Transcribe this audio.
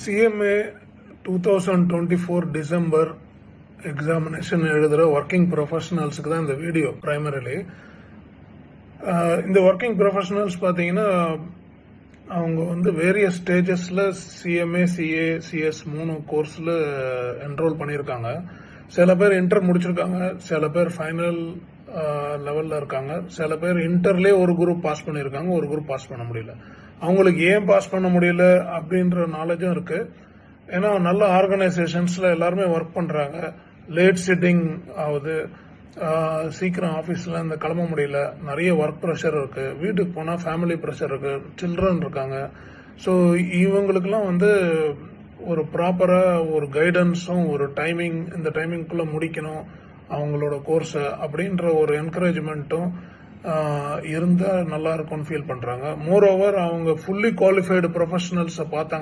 CMA 2024 December examination எழுதுகிற working ப்ரொஃபஷனல்ஸுக்கு தான் இந்த வீடியோ ப்ரைமரிலி. இந்த ஒர்க்கிங் ப்ரொஃபஷனல்ஸ் பார்த்தீங்கன்னா அவங்க வந்து வேரியஸ் ஸ்டேஜஸில் CMA, CA, CS 3 கோர்ஸில் என்ரோல் பண்ணியிருக்காங்க. சில பேர் இன்டர் முடிச்சிருக்காங்க, சில பேர் ஃபைனல் லெவலில் இருக்காங்க, சில பேர் இன்டர்லேயே ஒரு குரூப் பாஸ் பண்ணியிருக்காங்க, ஒரு குரூப் பாஸ் பண்ண முடியல. அவங்களுக்கு ஏன் பாஸ் பண்ண முடியல அப்படின்ற நாலேஜும் இருக்கு. ஏன்னா நல்ல ஆர்கனைசேஷன்ஸ்ல எல்லாருமே ஒர்க் பண்றாங்க. லேட் சிட்டிங் ஆகுது, சீக்கிரம் ஆஃபீஸில் இந்த கிளம்ப முடியல, நிறைய ஒர்க் ப்ரெஷர் இருக்கு, வீட்டுக்கு போனால் ஃபேமிலி ப்ரெஷர் இருக்கு, சில்ட்ரன் இருக்காங்க. ஸோ இவங்களுக்கெல்லாம் வந்து ஒரு ப்ராப்பராக ஒரு கைடன்ஸும் ஒரு டைமிங், இந்த டைமிங்குள்ளே முடிக்கணும் அவங்களோட கோர்ஸை அப்படின்ற ஒரு என்கரேஜ்மெண்ட்டும் இருந்தால் நல்லா இருக்கும்னு ஃபீல் பண்ணுறாங்க. மோர் ஓவர் அவங்க ஃபுல்லி குவாலிஃபைடு ப்ரொஃபஷனல்ஸை பார்த்தாங்க